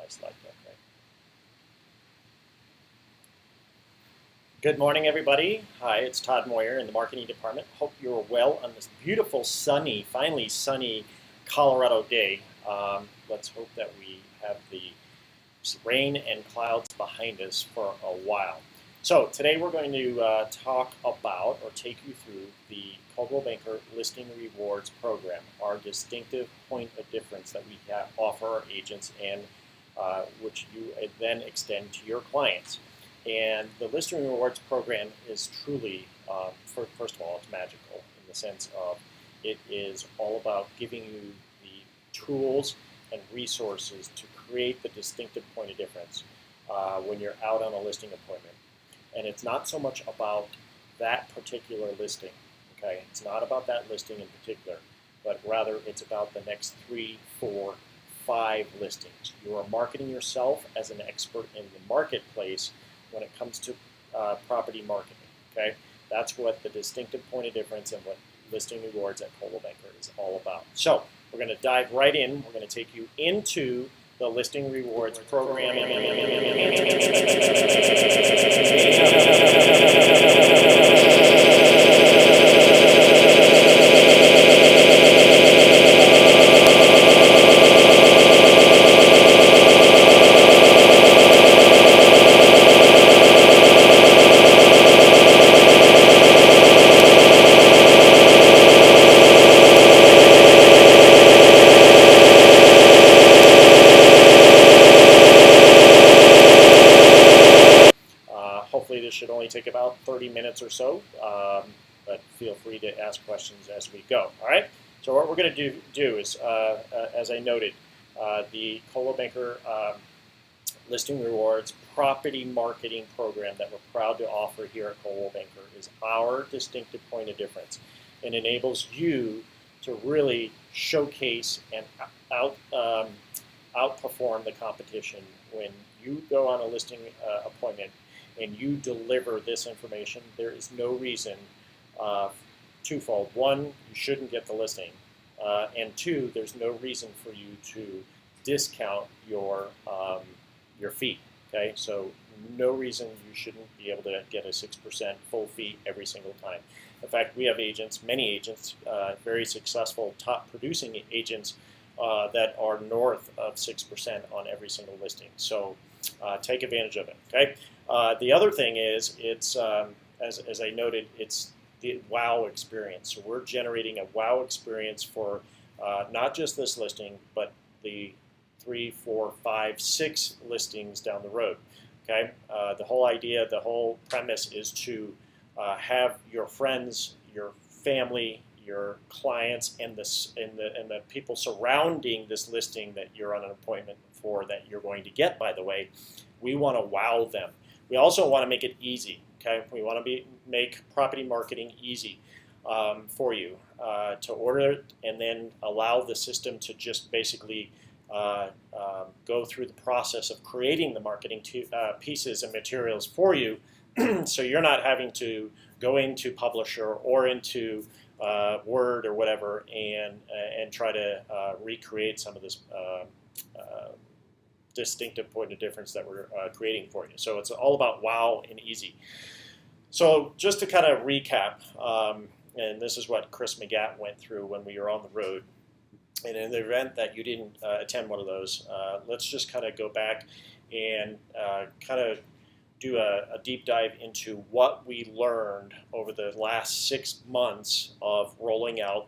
Slide deck, right? Good morning, everybody. Hi, it's Todd Moyer in the marketing department. Hope you're well on this beautiful, sunny, finally sunny Colorado day. Let's hope that we have the rain and clouds behind us for a while. So today we're going to talk about or take you through the Coldwell Banker Listing Rewards Program, our distinctive point of difference that we offer our agents and which you then extend to your clients. And the Listing Rewards Program is truly, first of all, it's magical in the sense of it is all about giving you the tools and resources to create the distinctive point of difference when you're out on a listing appointment. And it's not so much about that particular listing, okay? It's not about that listing in particular, but rather it's about the next 3, 4, 5 listings. You are marketing yourself as an expert in the marketplace when it comes to property marketing, okay? That's what the distinctive point of difference and what Listing Rewards at Coldwell Banker is all about. So we're going to dive right in. We're going to take you into the Listing Rewards program. Hopefully this should only take about 30 minutes or so, but feel free to ask questions as we go. All right. So what we're going to do is, as I noted, the Coldwell Banker Listing Rewards property marketing program that we're proud to offer here at Coldwell Banker is our distinctive point of difference, and enables you to really showcase and outperform the competition when you go on a listing appointment and you deliver this information. There is no reason, twofold. One, you shouldn't get the listing, and two, there's no reason for you to discount your fee. Okay, so no reason you shouldn't be able to get a 6% full fee every single time. In fact, we have agents, many agents, very successful, top producing agents that are north of 6% on every single listing. So take advantage of it. Okay. The other thing is, it's as I noted, it's the wow experience. So we're generating a wow experience for not just this listing, but the 3, 4, 5, 6 listings down the road. Okay. The whole idea, the whole premise is to have your friends, your family, your clients, and the people surrounding this listing that you're on an appointment for, that you're going to get, by the way. We want to wow them. We also want to make it easy. Okay, we want to make property marketing easy for you to order it, and then allow the system to just basically go through the process of creating the marketing pieces and materials for you, so you're not having to go into Publisher or into Word or whatever and try to recreate some of this distinctive point of difference that we're creating for you. So it's all about wow and easy. So just to kind of recap, and this is what Chris McGatt went through when we were on the road. And in the event that you didn't attend one of those, let's just kind of go back and kind of do a deep dive into what we learned over the last 6 months of rolling out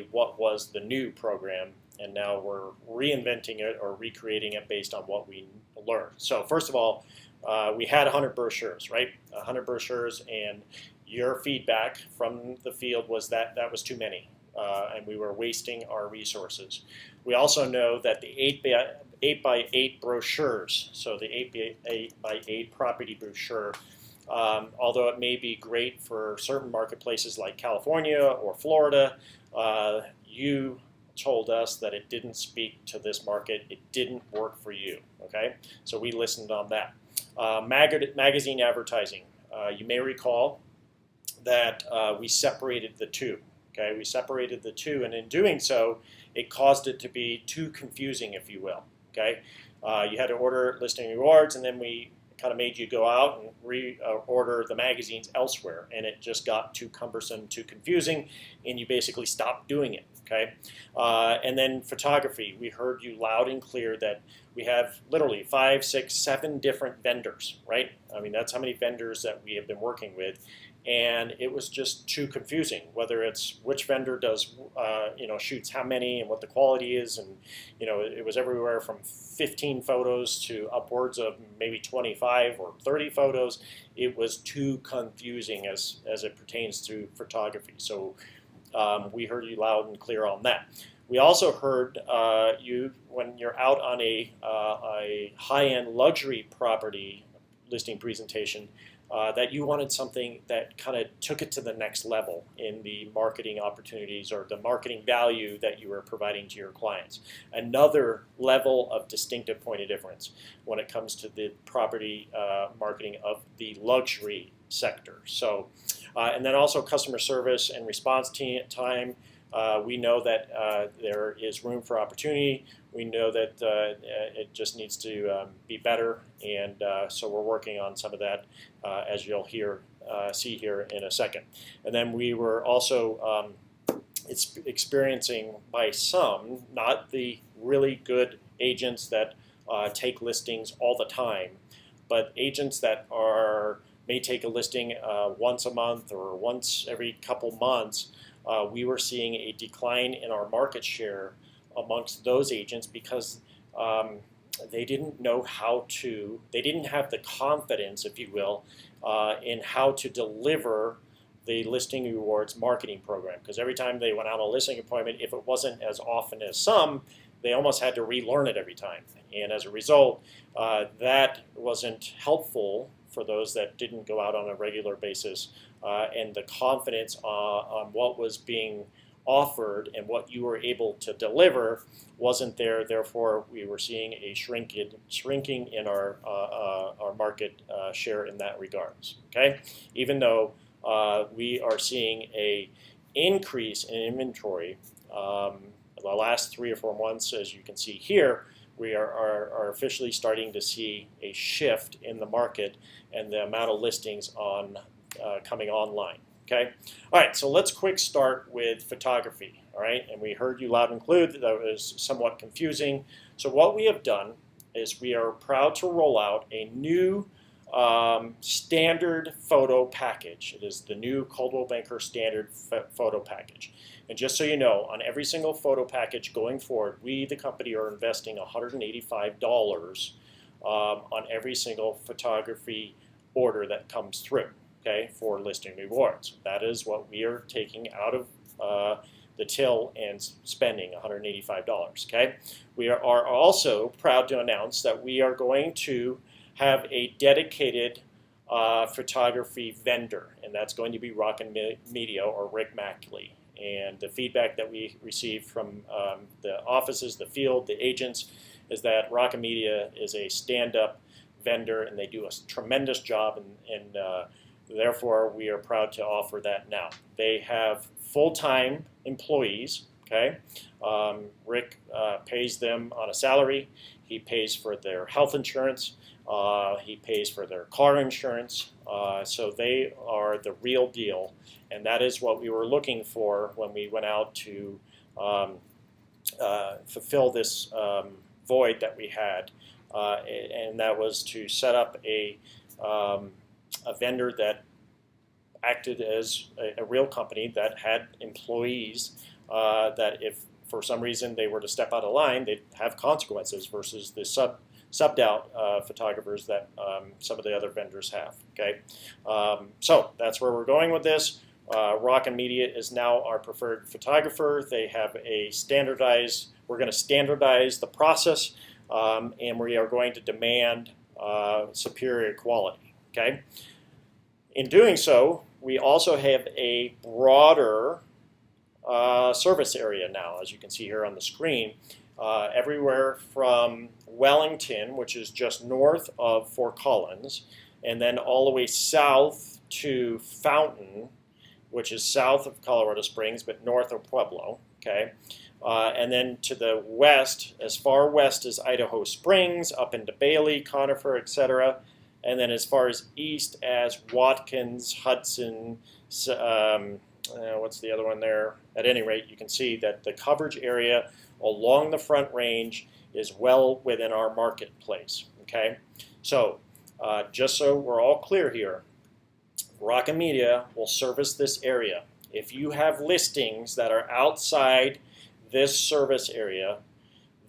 what was the new program, and now we're reinventing it or recreating it based on what we learned. So first of all, we had 100 brochures, right? 100 brochures, and your feedback from the field was that that was too many, and we were wasting our resources. We also know that the 8x8 brochures, so the 8x8 property brochure, although it may be great for certain marketplaces like California or Florida, you told us that it didn't speak to this market. It didn't work for you. Okay, so we listened on that. Magazine advertising. You may recall that we separated the two. Okay, we separated the two, and in doing so, it caused it to be too confusing, if you will. Okay, You had to order listing rewards, and then we kind of made you go out and reorder the magazines elsewhere, and it just got too cumbersome, too confusing, and you basically stopped doing it. Okay, and then photography. We heard you loud and clear that we have literally 5, 6, 7 different vendors, right? I mean, that's how many vendors that we have been working with, and it was just too confusing. Whether it's which vendor does, shoots how many and what the quality is, and it was everywhere from 15 photos to upwards of maybe 25 or 30 photos. It was too confusing as it pertains to photography. So we heard you loud and clear on that. We also heard you when you're out on a high-end luxury property listing presentation that you wanted something that kind of took it to the next level in the marketing opportunities or the marketing value that you were providing to your clients. Another level of distinctive point of difference when it comes to the property marketing of the luxury sector. So, and then also customer service and response time. We know that there is room for opportunity. We know that it just needs to be better, and so we're working on some of that, as you'll see here in a second. And then we were also experiencing by some, not the really good agents that take listings all the time, but agents that may take a listing once a month or once every couple months. We were seeing a decline in our market share amongst those agents because they didn't know they didn't have the confidence, if you will, in how to deliver the listing rewards marketing program. Because every time they went out on a listing appointment, if it wasn't as often as some, they almost had to relearn it every time. And as a result, that wasn't helpful for those that didn't go out on a regular basis, and the confidence on what was being offered and what you were able to deliver wasn't there. Therefore, we were seeing a shrinking in our market share in that regards. Okay, even though we are seeing a increase in inventory the last 3 or 4 months, as you can see here. We are officially starting to see a shift in the market and the amount of listings coming online. Okay, all right. So let's quick start with photography. All right, and we heard you loud and clear that was somewhat confusing. So what we have done is we are proud to roll out a new standard photo package. It is the new Coldwell Banker standard photo package. And just so you know, on every single photo package going forward, we, the company, are investing $185 on every single photography order that comes through, okay, for listing rewards. That is what we are taking out of the till and spending $185, okay? We are also proud to announce that we are going to have a dedicated photography vendor, and that's going to be Rockin' Media or Rick Mackley. And the feedback that we received from the offices, the field, the agents, is that Rockin' Media is a stand-up vendor, and they do a tremendous job, and therefore we are proud to offer that now. They have full-time employees. Okay, Rick pays them on a salary. He pays for their health insurance. He pays for their car insurance. So they are the real deal. And that is what we were looking for when we went out to fulfill this void that we had. And that was to set up a vendor that acted as a real company that had employees that if for some reason they were to step out of line, they'd have consequences versus the subbed out photographers that some of the other vendors have. Okay, so that's where we're going with this. Rockin' Media is now our preferred photographer. They have a standardized. We're going to standardize the process, and we are going to demand superior quality. Okay. In doing so, we also have a broader service area now, as you can see here on the screen. Everywhere from Wellington, which is just north of Fort Collins, and then all the way south to Fountain, which is south of Colorado Springs, but north of Pueblo. Okay, And then to the west, as far west as Idaho Springs, up into Bailey, Conifer, etc. And then as far as east as Watkins, Hudson, what's the other one there? At any rate, you can see that the coverage area along the Front Range is well within our marketplace. Okay, so just so we're all clear here, Rocket Media will service this area. If you have listings that are outside this service area,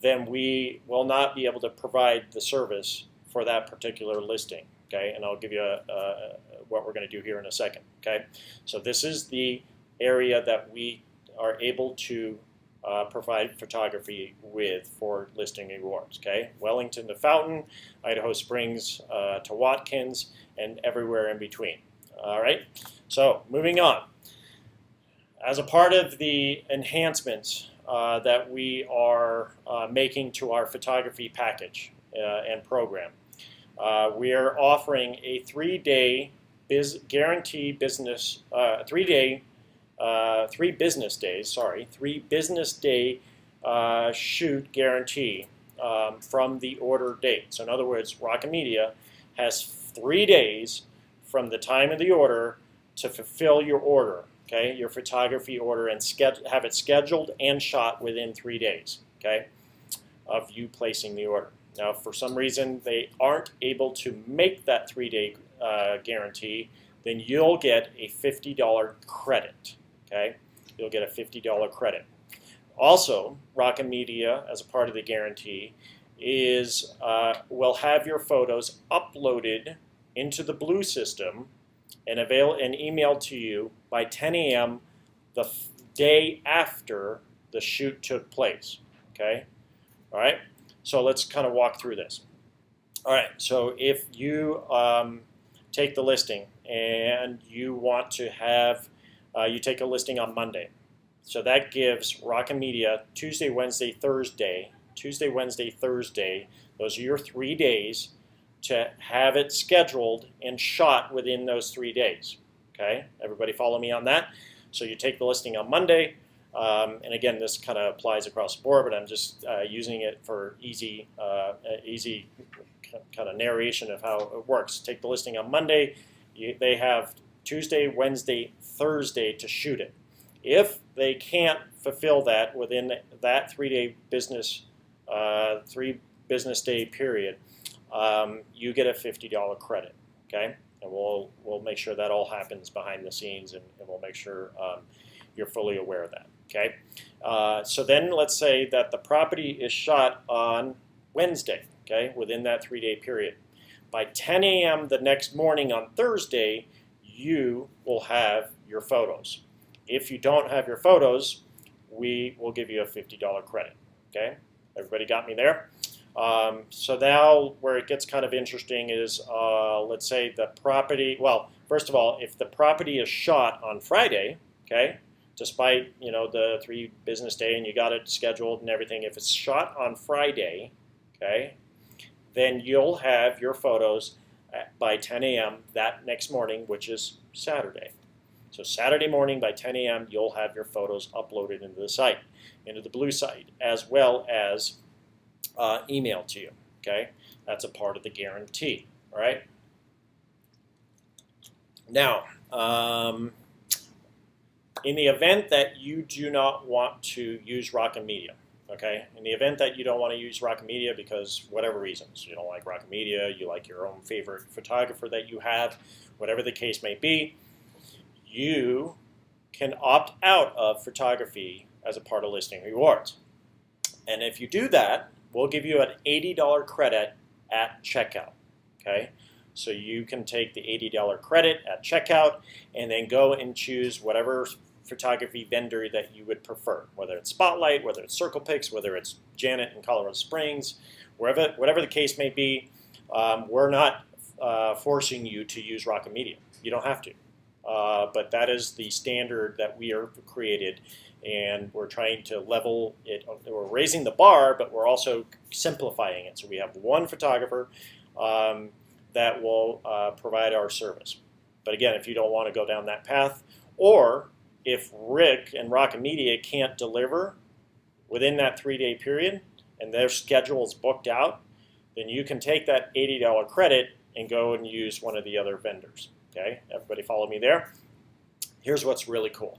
then we will not be able to provide the service for that particular listing. Okay, and I'll give you what we're going to do here in a second. Okay, so this is the area that we are able to provide photography with for listing awards. Okay, Wellington to Fountain, Idaho Springs to Watkins, and everywhere in between. All right, so moving on. As a part of the enhancements that we are making to our photography package and program, we are offering a 3-day guarantee business, 3 business day shoot guarantee from the order date. So in other words, Rocket Media has 3 days from the time of the order to fulfill your order, okay, your photography order, and have it scheduled and shot within 3 days, okay, of you placing the order. Now, if for some reason they aren't able to make that 3-day guarantee, then you'll get a $50 credit, okay? You'll get a $50 credit. Also, Rocket Media, as a part of the guarantee, will have your photos uploaded into the Blue system and emailed to you by 10 a.m. the day after the shoot took place, okay? All right, so let's kind of walk through this. All right, so if you take the listing and you want to have, you take a listing on Monday. So that gives Rocket Media Tuesday, Wednesday, Thursday. Those are your 3 days to have it scheduled and shot within those 3 days. Okay, everybody follow me on that? So you take the listing on Monday, and again, this kind of applies across the board, but I'm just using it for easy kind of narration of how it works. Take the listing on Monday. They have Tuesday, Wednesday, Thursday to shoot it. If they can't fulfill that within that 3-day business, 3 business day period, you get a $50 credit. Okay, and we'll make sure that all happens behind the scenes, and we'll make sure you're fully aware of that. Okay, so then let's say that the property is shot on Wednesday. Okay, within that 3-day period. By 10 a.m. the next morning on Thursday, you will have your photos. If you don't have your photos, we will give you a $50 credit. Okay, everybody got me there? So now where it gets kind of interesting is, let's say the property, well, first of all, if the property is shot on Friday, okay, despite, the 3 business day and you got it scheduled and everything, if it's shot on Friday, okay, then you'll have your photos by 10 a.m. that next morning, which is Saturday. So Saturday morning by 10 a.m., you'll have your photos uploaded into the site, into the Blue site, as well as emailed to you. Okay, that's a part of the guarantee. All right. Now, in the event that you do not want to use Rocket Media, okay, in the event that you don't want to use Rocket Media because whatever reasons, you don't like Rocket Media, you like your own favorite photographer that you have, whatever the case may be, you can opt out of photography as a part of listing rewards. And if you do that, we'll give you an $80 credit at checkout. Okay, so you can take the $80 credit at checkout and then go and choose whatever photography vendor that you would prefer, whether it's Spotlight, whether it's Circle Pics, whether it's Janet in Colorado Springs, whatever the case may be. We're not forcing you to use Rocket Media. You don't have to. But that is the standard that we are created, and we're trying to level it. We're raising the bar, but we're also simplifying it. So we have one photographer that will provide our service. But again, if you don't want to go down that path, or if Rick and Rocket Media can't deliver, within that 3-day period and their schedule is booked out, then you can take that $80 credit and go and use one of the other vendors. Okay, everybody follow me there? Here's what's really cool.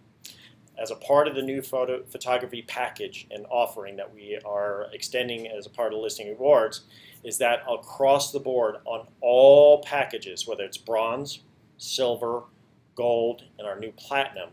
As a part of the new photography package and offering that we are extending as a part of Listing Rewards, is that across the board on all packages, whether it's bronze, silver, gold, and our new platinum,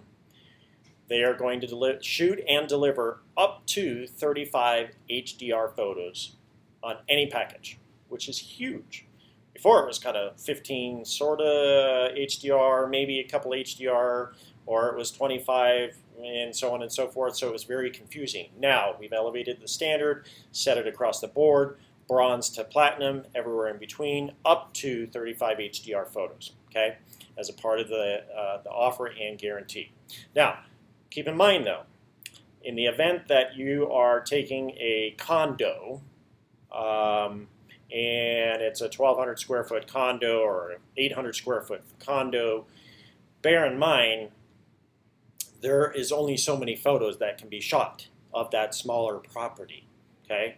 they are going to shoot and deliver up to 35 HDR photos on any package, which is huge. Before it was kind of 15 sort of HDR, maybe a couple HDR, or it was 25 and so on and so forth, so it was very confusing. Now we've elevated the standard, set it across the board, bronze to platinum, everywhere in between, up to 35 HDR photos, okay, as a part of the offer and guarantee. Now, keep in mind though, in the event that you are taking a condo, and it's a 1,200 square foot condo or 800 square foot condo, bear in mind there is only so many photos that can be shot of that smaller property, okay?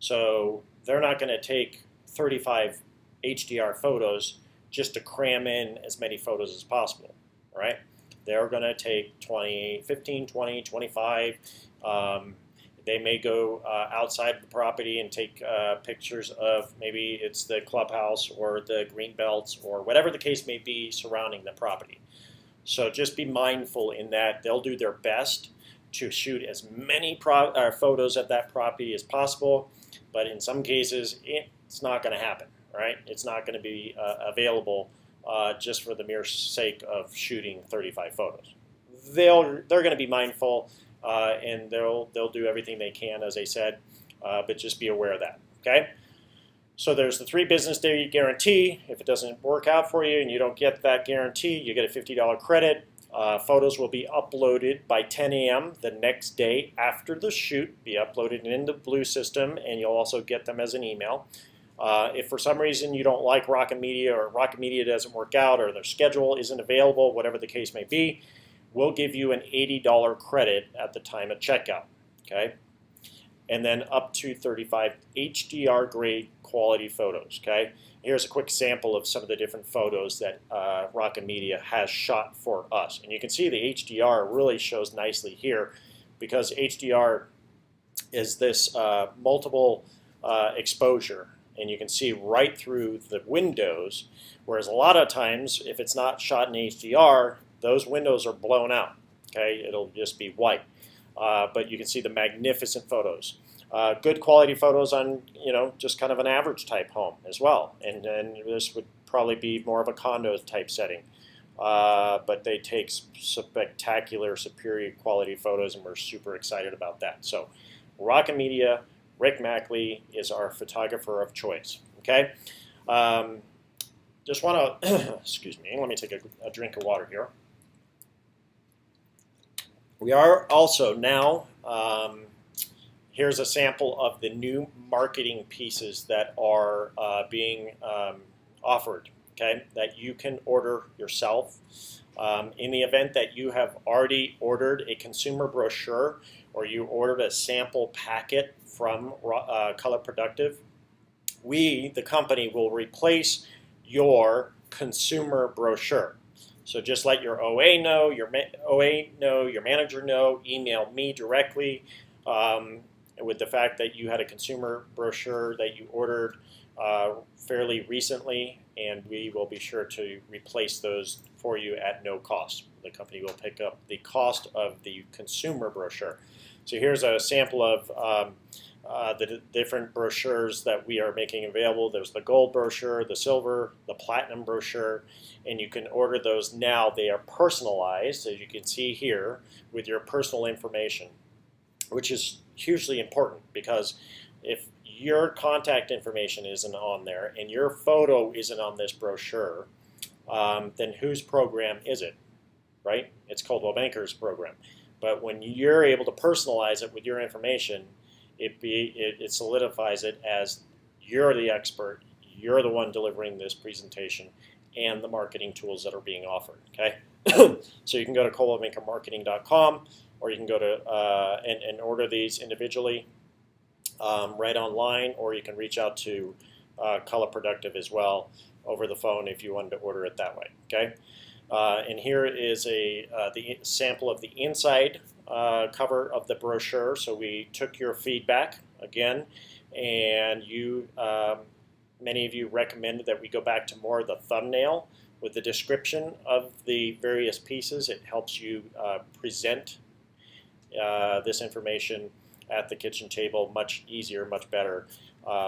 So they're not going to take 35 HDR photos just to cram in as many photos as possible, all right? They're going to take 20, 15, 20, 25. They may go outside of the property and take pictures of maybe it's the clubhouse or the green belts or whatever the case may be surrounding the property. So just be mindful in that they'll do their best to shoot as many photos of that property as possible, but in some cases it's not going to happen, right? It's not going to be available just for the mere sake of shooting 35 photos. They're going to be mindful and they'll do everything they can, as I said, but just be aware of that, okay? So there's the 3 business day guarantee. If it doesn't work out for you and you don't get that guarantee, you get a $50 credit. Photos will be uploaded by 10 a.m. the next day after the shoot, be uploaded in the Blue system, and you'll also get them as an email. If for some reason you don't like Rocket Media or Rocket Media doesn't work out or their schedule isn't available, whatever the case may be, we'll give you an $80 credit at the time of checkout, okay? And then up to 35 HDR grade quality photos, okay? Here's a quick sample of some of the different photos that Rocket Media has shot for us. And you can see the HDR really shows nicely here because HDR is this multiple exposure, and you can see right through the windows, whereas a lot of times if it's not shot in HDR, those windows are blown out, okay? It'll just be white. But you can see the magnificent photos. Good quality photos on, just kind of an average type home as well. And this would probably be more of a condo type setting. But they take spectacular, superior quality photos, and we're super excited about that. So Rocket Media, Rick Mackley is our photographer of choice, okay? Just want to, excuse me, let me take a drink of water here. We are also now, here's a sample of the new marketing pieces that are being offered, okay, that you can order yourself. In the event that you have already ordered a consumer brochure or you ordered a sample packet from Color Productive, we, the company, will replace your consumer brochure. So just let your OA know, your manager know, email me directly with the fact that you had a consumer brochure that you ordered fairly recently, and we will be sure to replace those for you at no cost. The company will pick up the cost of the consumer brochure. So here's a sample of the different brochures that we are making available. There's the gold brochure, the silver, the platinum brochure, and you can order those now. They are personalized, as you can see here, with your personal information, which is hugely important because if your contact information isn't on there and your photo isn't on this brochure, then whose program is it, right? It's Coldwell Banker's program. But when you're able to personalize it with your information, it solidifies it as you're the expert, you're the one delivering this presentation and the marketing tools that are being offered, okay? So you can go to coldwellbankermarketing.com, or you can go to and order these individually right online, or you can reach out to Color Productive as well over the phone if you wanted to order it that way. Okay, and here is the sample of the inside cover of the brochure. So we took your feedback again, and many of you recommended that we go back to more of the thumbnail with the description of the various pieces. It helps you present this information at the kitchen table much easier, much better.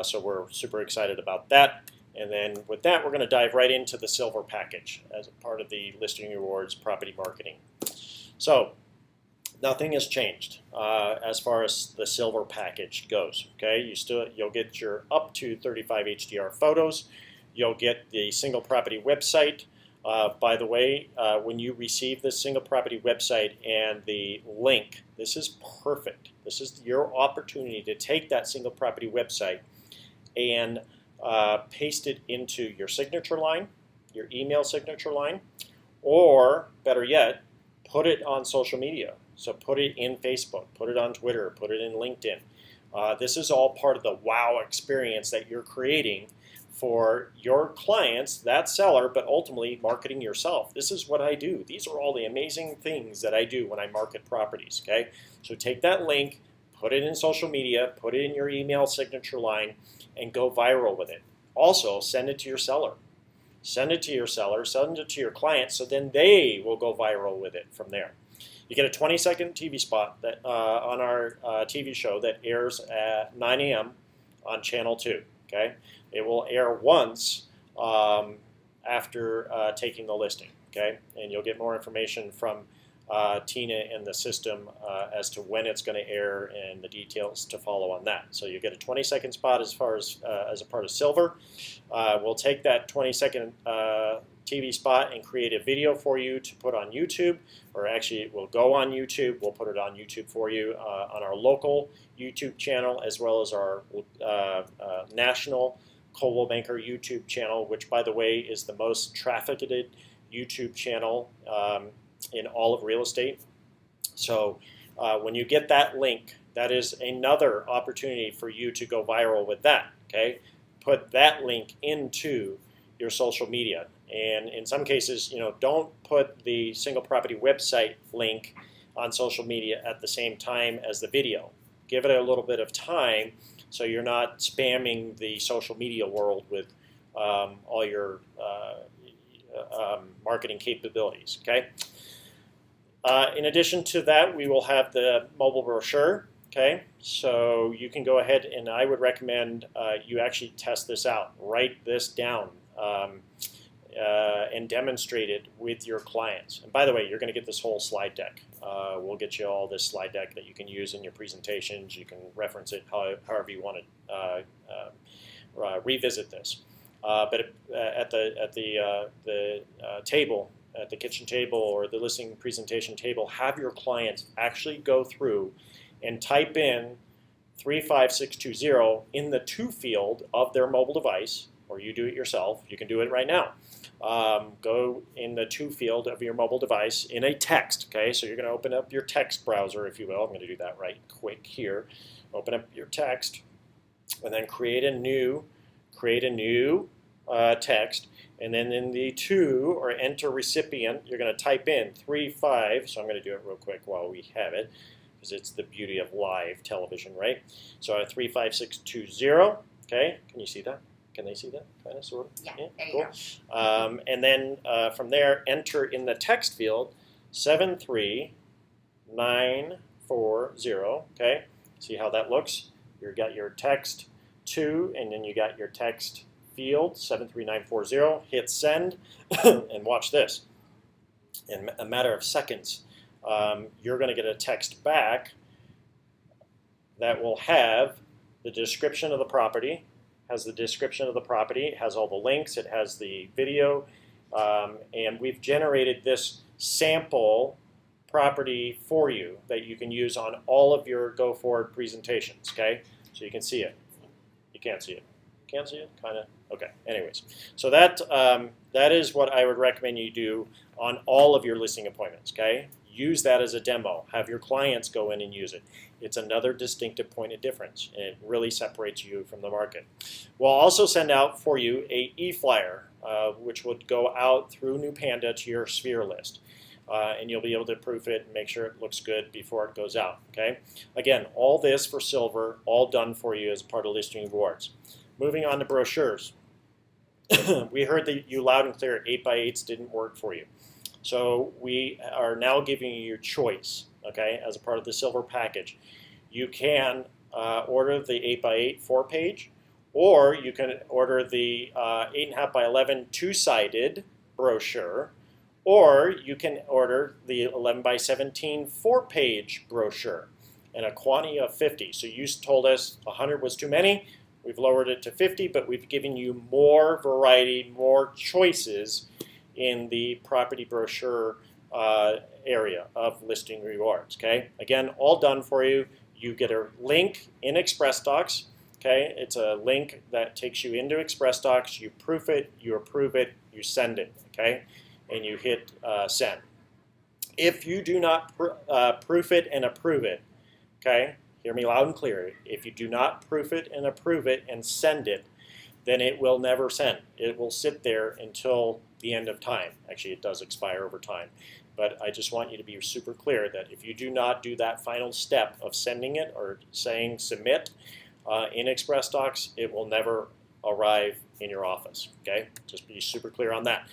So we're super excited about that. And then with that, we're going to dive right into the silver package as a part of the Listing Rewards property marketing. So nothing has changed as far as the silver package goes. Okay, you'll get your up to 35 HDR photos. You'll get the single property website. By the way, when you receive this single property website and the link, this is perfect. This is your opportunity to take that single property website and paste it into your signature line, your email signature line, or better yet, put it on social media. So put it in Facebook, put it on Twitter, put it in LinkedIn. This is all part of the wow experience that you're creating for your clients, that seller, but ultimately marketing yourself. This is what I do. These are all the amazing things that I do when I market properties. Okay, so take that link, put it in social media, put it in your email signature line, and go viral with it. Also, send it to your seller. Send it to your seller, send it to your client, so then they will go viral with it from there. You get a 20-second TV spot that on our TV show that airs at 9 a.m. on Channel 2. Okay, it will air once after taking the listing. Okay, and you'll get more information from Tina and the system as to when it's going to air and the details to follow on that. So you get a 20-second spot as far as a part of silver. We'll take that 20-second TV spot and create a video for you to put on YouTube, or actually it will go on YouTube. We'll put it on YouTube for you on our local YouTube channel, as well as our national Coldwell Banker YouTube channel, which, by the way, is the most trafficked YouTube channel in all of real estate. So when you get that link, that is another opportunity for you to go viral with that. Okay, put that link into your social media, and in some cases, don't put the single property website link on social media at the same time as the video. Give it a little bit of time so you're not spamming the social media world with all your marketing capabilities. Okay. In addition to that, we will have the mobile brochure. Okay, so you can go ahead, and I would recommend you actually test this out. Write this down and demonstrate it with your clients. And by the way, you're going to get this whole slide deck. We'll get you all this slide deck that you can use in your presentations. You can reference it however you want to revisit this. But at the table, at the kitchen table or the listing presentation table, have your clients actually go through and type in 35620 in the to field of their mobile device, or you do it yourself. You can do it right now. Go in the to field of your mobile device in a text. Okay, so you're going to open up your text browser, if you will. I'm going to do that right quick here. Open up your text, and then create a new text. And then in the to or enter recipient, you're going to type in 35. So I'm going to do it real quick while we have it, because it's the beauty of live television, right? So 35620. Okay, can you see that? Can they see that? Kind of, sort of? Yeah, there cool. you go. And then from there, enter in the text field 73940. Okay, see how that looks? You've got your text to, and then you got your text field 73940. Hit send, and watch this. In a matter of seconds, you're going to get a text back that will have the description of the property. Has the description of the property, it has all the links, it has the video, and we've generated this sample property for you that you can use on all of your go forward presentations. Okay, so you can see it. You can't see it. Can't see it? Kind of. Okay. Anyways, so that is what I would recommend you do on all of your listing appointments. Okay, Use that as a demo. Have your clients go in and use it. It's another distinctive point of difference, and it really separates you from the market. We'll also send out for you a e-flyer, which would go out through New Panda to your sphere list. And you'll be able to proof it and make sure it looks good before it goes out. Okay. Again, all this for silver, all done for you as part of listing rewards. Moving on to brochures. We heard that you loud and clear 8x8s didn't work for you. So we are now giving you your choice, okay, as a part of the silver package. You can order the 8x8 4-page, or you can order the 8.5 by 11 two-sided brochure, or you can order the 11 by 17 4-page brochure and a quantity of 50. So you told us 100 was too many. We've lowered it to 50, but we've given you more variety, more choices in the property brochure area of listing rewards. Okay, again, all done for you. You get a link in ExpressDocs. Okay, it's a link that takes you into ExpressDocs. You proof it, you approve it, you send it. Okay, and you hit send. If you do not proof it and approve it, okay, hear me loud and clear. If you do not proof it and approve it and send it, then it will never send. It will sit there until the end of time. Actually, it does expire over time. But I just want you to be super clear that if you do not do that final step of sending it or saying submit in ExpressDocs, it will never arrive in your office. Okay, just be super clear on that.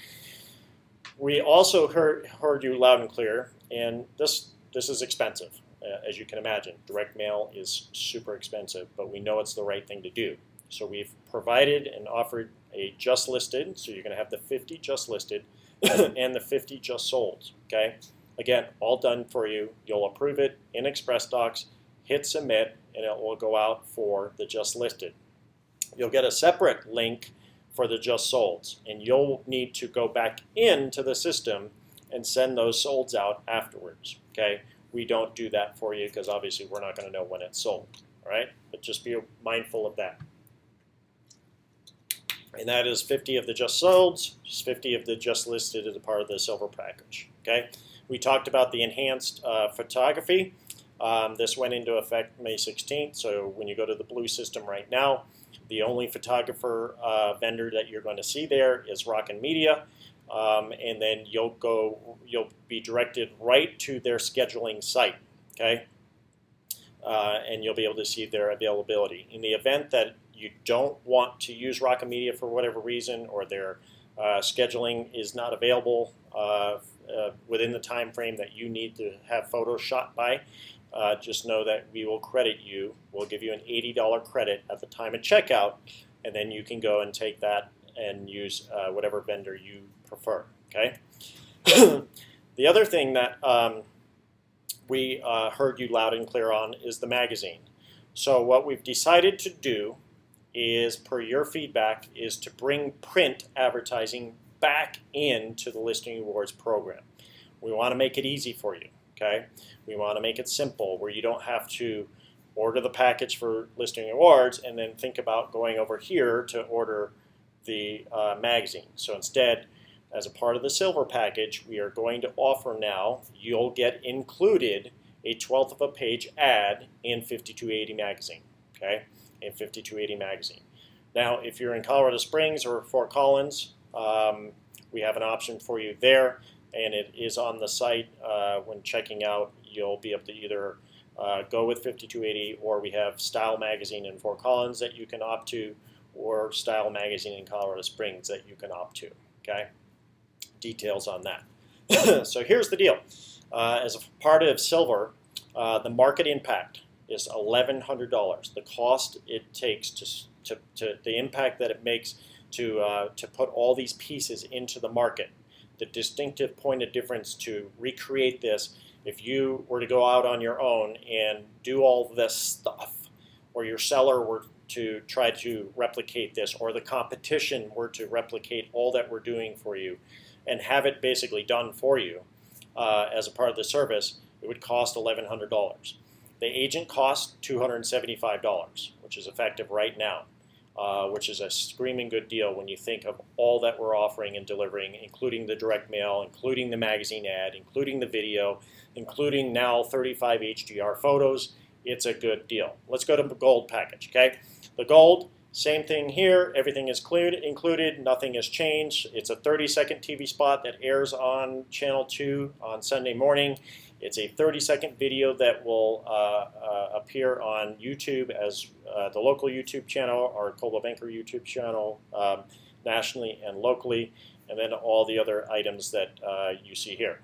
We also heard you loud and clear, and this is expensive, as you can imagine. Direct mail is super expensive, but we know it's the right thing to do. So we've provided and offered a just listed, so you're going to have the 50 just listed and the 50 just sold. Okay, again, all done for you. You'll approve it in ExpressDocs, hit submit, and it will go out for the just listed. You'll get a separate link for the just solds, and you'll need to go back into the system and send those solds out afterwards. Okay, we don't do that for you because obviously we're not going to know when it's sold. All right, but just be mindful of that. And that is 50 of the just solds, 50 of the just listed as a part of the silver package. Okay, we talked about the enhanced photography. This went into effect May 16th. So when you go to the blue system right now, the only photographer vendor that you're going to see there is Rockin' Media, and then you'll be directed right to their scheduling site. Okay, and you'll be able to see their availability. In the event that you don't want to use Rockin' Media for whatever reason, or their scheduling is not available within the time frame that you need to have photos shot by, just know that we will credit you. We'll give you an $80 credit at the time of checkout, and then you can go and take that and use whatever vendor you prefer. Okay. The other thing that we heard you loud and clear on is the magazine. So what we've decided to do is, per your feedback, is to bring print advertising back into the Listing Rewards program. We want to make it easy for you. Okay, we want to make it simple where you don't have to order the package for Listing Rewards and then think about going over here to order the magazine. So instead, as a part of the silver package, we are going to offer now, you'll get included a 1/12 of a page ad in 5280 magazine. Okay, in 5280 magazine. Now, if you're in Colorado Springs or Fort Collins, we have an option for you there, and it is on the site. When checking out, you'll be able to either go with 5280, or we have Style Magazine in Fort Collins that you can opt to, or Style Magazine in Colorado Springs that you can opt to. Okay, details on that. So here's the deal. As a part of silver, the market impact is $1,100. The cost it takes to the impact that it makes to put all these pieces into the market. The distinctive point of difference to recreate this, if you were to go out on your own and do all this stuff, or your seller were to try to replicate this, or the competition were to replicate all that we're doing for you and have it basically done for you as a part of the service, it would cost $1,100. The agent costs $275, which is effective right now. which is a screaming good deal when you think of all that we're offering and delivering, including the direct mail, including the magazine ad, including the video, including now 35 HDR photos. It's a good deal. Let's go to the gold package, okay? The gold, same thing here. Everything is included. Nothing has changed. It's a 30-second TV spot that airs on Channel 2 on Sunday morning. It's a 30-second video that will appear on YouTube as the local YouTube channel, our Coldwell Banker YouTube channel, nationally and locally, and then all the other items that you see here.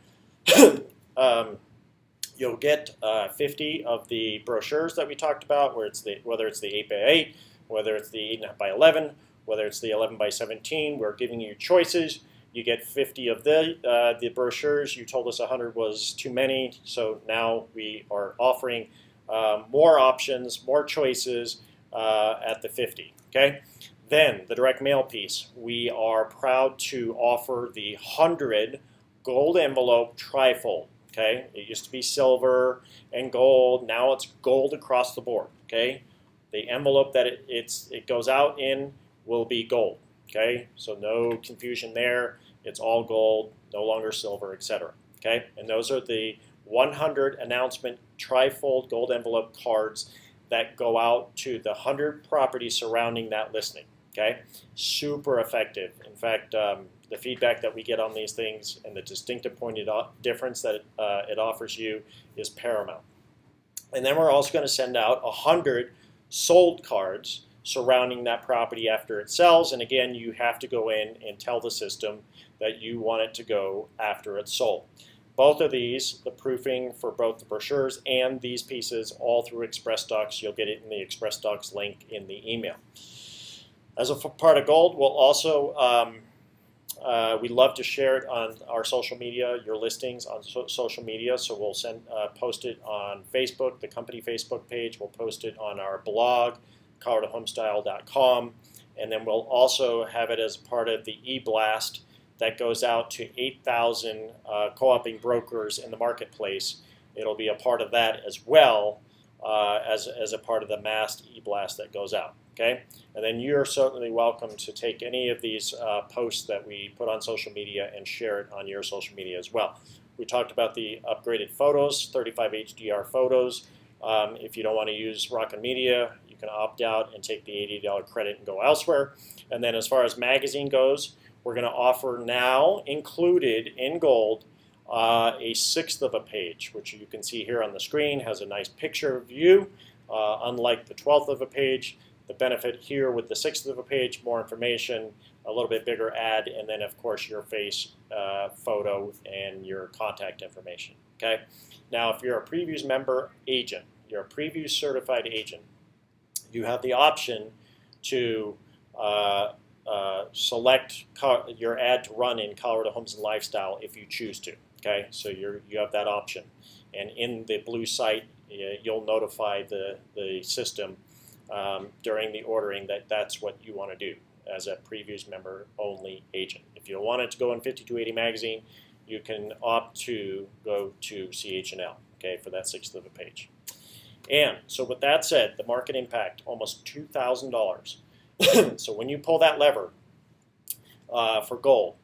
You'll get 50 of the brochures that we talked about, whether it's the 8x8, whether it's the 8.5x11, whether it's the 11x17. We're giving you choices. You get 50 of the brochures. You told us 100 was too many, so now we are offering more options, more choices at the 50. Okay. Then the direct mail piece. We are proud to offer the 100 gold envelope trifold. Okay. It used to be silver and gold. Now it's gold across the board. Okay. The envelope that it goes out in will be gold. Okay. So no confusion there. It's all gold, no longer silver, etc. Okay, and those are the 100 announcement trifold gold envelope cards that go out to the 100 properties surrounding that listing. Okay, super effective. In fact, the feedback that we get on these things and the distinctive point of difference that it offers you is paramount. And then we're also going to send out 100 sold cards surrounding that property after it sells. And again, you have to go in and tell the system that you want it to go after it's sold. Both of these, the proofing for both the brochures and these pieces, all through Express Docs. You'll get it in the Express Docs link in the email. As a part of Gold, we'll also, we love to share it on our social media, your listings on social media. So we'll post it on Facebook, the company Facebook page. We'll post it on our blog, ColoradoHomestyle.com. And then we'll also have it as part of the e-blast that goes out to 8,000 co-oping brokers in the marketplace. It'll be a part of that as well as a part of the massed e-blast that goes out. Okay, and then you're certainly welcome to take any of these posts that we put on social media and share it on your social media as well. We talked about the upgraded photos, 35 HDR photos. If you don't want to use Rocket Media, you can opt out and take the $80 credit and go elsewhere. And then as far as magazine goes, we're going to offer now, included in gold, a 1/6 of a page, which you can see here on the screen, has a nice picture view, unlike the 1/12 of a page. The benefit here with the 1/6 of a page, more information, a little bit bigger ad, and then of course your face photo and your contact information. Okay. Now, if you're a Previews member agent, you're a Previews certified agent, you have the option to select your ad to run in Colorado Homes and Lifestyle if you choose to. Okay, so you have that option, and in the blue site, you'll notify the system during the ordering that that's what you want to do as a Previews member only agent. If you want it to go in 5280 magazine, you can opt to go to CH&L, okay, for that 1/6 of a page. And so with that said, the market impact, almost $2,000. So when you pull that lever for gold,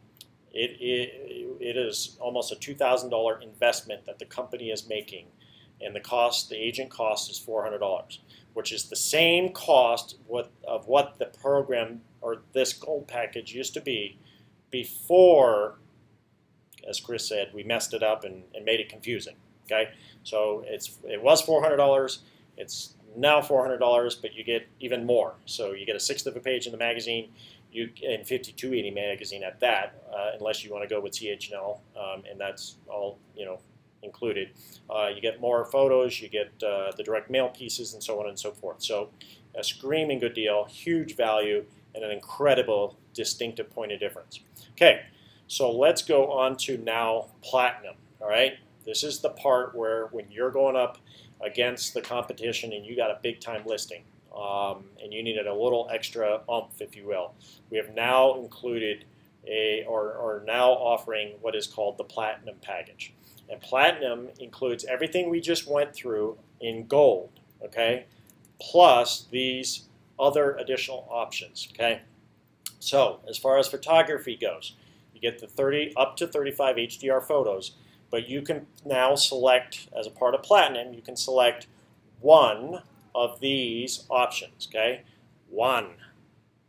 it is almost a $2,000 investment that the company is making, and the agent cost is $400, which is the same cost of what the program or this gold package used to be before, as Chris said, we messed it up and made it confusing. Okay, so it was $400. It's now $400, but you get even more. So you get a 1/6 of a page in the magazine, in 5280 magazine at that, unless you want to go with CH&L, and that's all included. You get more photos, you get the direct mail pieces, and so on and so forth. So a screaming good deal, huge value, and an incredible distinctive point of difference. Okay, so let's go on to now Platinum. All right, this is the part where when you're going up against the competition and you got a big time listing, and you needed a little extra oomph, if you will. We have now included or now offering what is called the Platinum package. And Platinum includes everything we just went through in gold, okay, plus these other additional options. Okay, so as far as photography goes, you get the 30 up to 35 HDR photos, but you can now select, as a part of Platinum, you can select one of these options. Okay, one,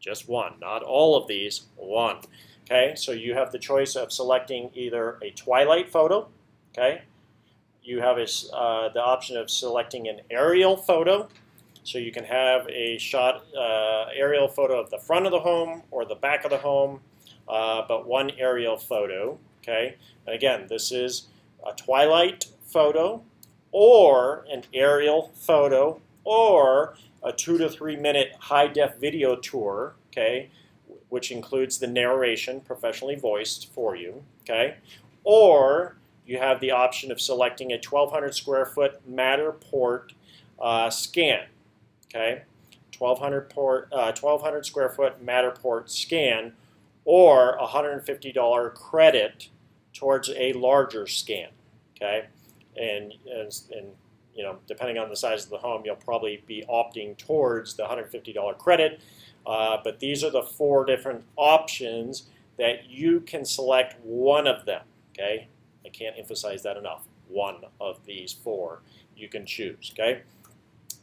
just one, not all of these, one. Okay, so you have the choice of selecting either a twilight photo. Okay, you have the option of selecting an aerial photo. So you can have a shot, aerial photo of the front of the home or the back of the home, but one aerial photo. Okay, and again, this is a twilight photo, or an aerial photo, or a 2 to 3 minute high def video tour. Okay, which includes the narration, professionally voiced for you. Okay, or you have the option of selecting a 1,200 square foot Matterport scan. Okay, 1,200 square foot Matterport scan, or $150 credit towards a larger scan. Okay, and you know, depending on the size of the home, you'll probably be opting towards the $150 credit. But these are the 4 different options that you can select one of them. Okay, I can't emphasize that enough. One of these 4 you can choose. Okay.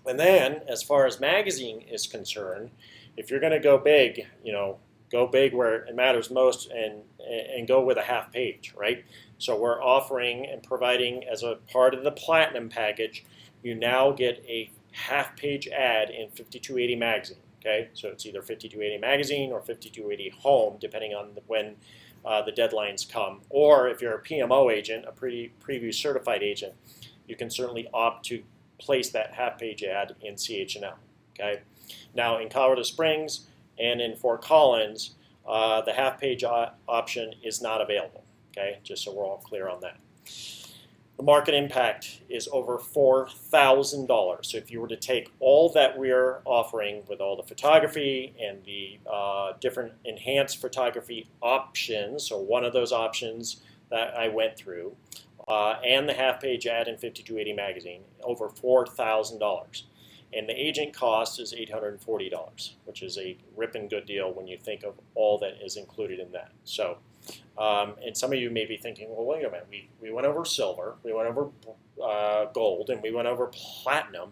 And then, as far as magazine is concerned, if you're going to go big, you know, go big where it matters most, and go with a half page, right? So we're offering and providing, as a part of the Platinum package, you now get a half page ad in 5280 magazine. Okay, so it's either 5280 magazine or 5280 home, depending on when the deadlines come. Or if you're a PMO agent, a preview certified agent, you can certainly opt to place that half-page ad in CH&L. Okay. Now in Colorado Springs and in Fort Collins, the half-page option is not available. Okay, just so we're all clear on that. The market impact is over $4,000. So if you were to take all that we're offering with all the photography and the different enhanced photography options, so one of those options that I went through, and the half-page ad in 5280 magazine, over $4,000. And the agent cost is $840, which is a ripping good deal when you think of all that is included in that. So, and some of you may be thinking, well, wait a minute, we went over silver, we went over gold, and we went over platinum.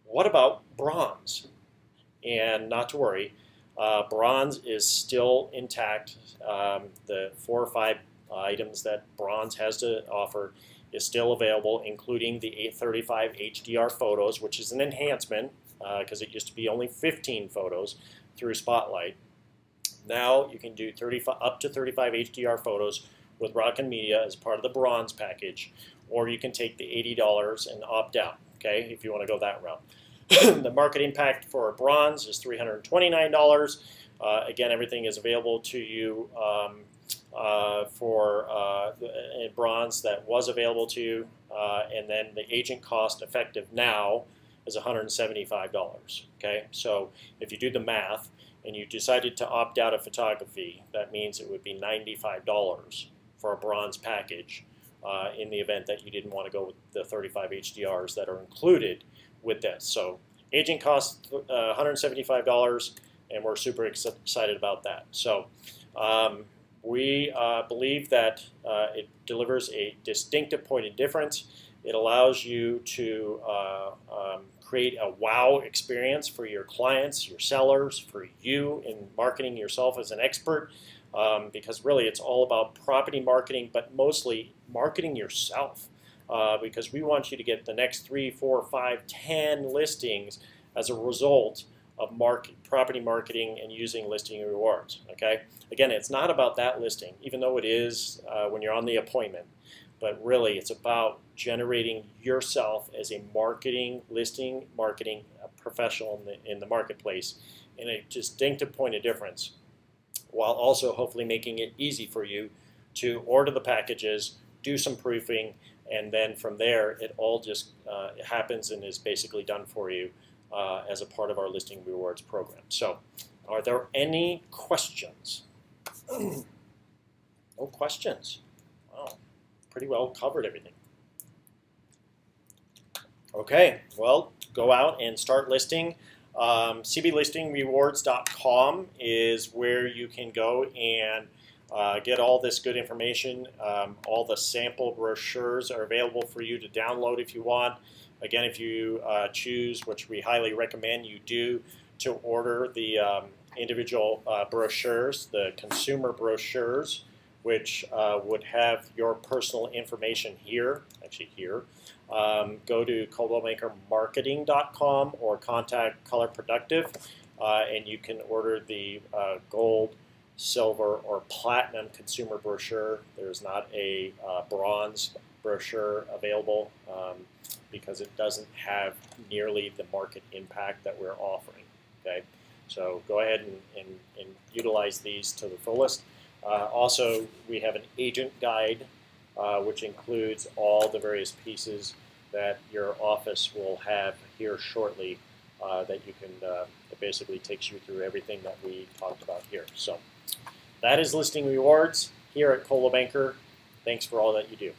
What about bronze? And not to worry, bronze is still intact. The 4 or 5 items that bronze has to offer is still available, including the 835 HDR photos, which is an enhancement because it used to be only 15 photos through Spotlight. Now you can do up to 35 HDR photos with Rocket Media as part of the bronze package, or you can take the $80 and opt out, okay, if you want to go that route. The market impact for bronze is $329. Again, everything is available to you for bronze that was available to you, and then the agent cost effective now is $175. Okay, so if you do the math and you decided to opt out of photography, that means it would be $95 for a bronze package in the event that you didn't want to go with the 35 HDRs that are included with this. So agent cost $175, and we're super excited about that. So we believe that it delivers a distinctive point of difference. It allows you to create a wow experience for your clients, your sellers, for you in marketing yourself as an expert, because really it's all about property marketing, but mostly marketing yourself, because we want you to get the next 3, 4, 5, 10 listings as a result of property marketing and using listing rewards. Okay, again, it's not about that listing, even though it is when you're on the appointment, but really it's about generating yourself as a marketing professional in the marketplace in a distinctive point of difference, while also hopefully making it easy for you to order the packages, do some proofing, and then from there it all just happens and is basically done for you as a part of our listing rewards program. So, are there any questions? No questions. Wow, pretty well covered everything. Okay, well, go out and start listing. CBListingRewards.com is where you can go and get all this good information. All the sample brochures are available for you to download if you want. Again, if you choose, which we highly recommend you do, to order the individual brochures, the consumer brochures, which would have your personal information here, actually here. Go to coldwellbankermarketing.com or contact Color Productive, and you can order the gold, silver, or platinum consumer brochure. There's not a bronze brochure available because it doesn't have nearly the market impact that we're offering. Okay, so go ahead and utilize these to the fullest. Also, we have an agent guide, which includes all the various pieces that your office will have here shortly that you can, it basically takes you through everything that we talked about here. So that is Listing Rewards here at Coldwell Banker. Thanks for all that you do.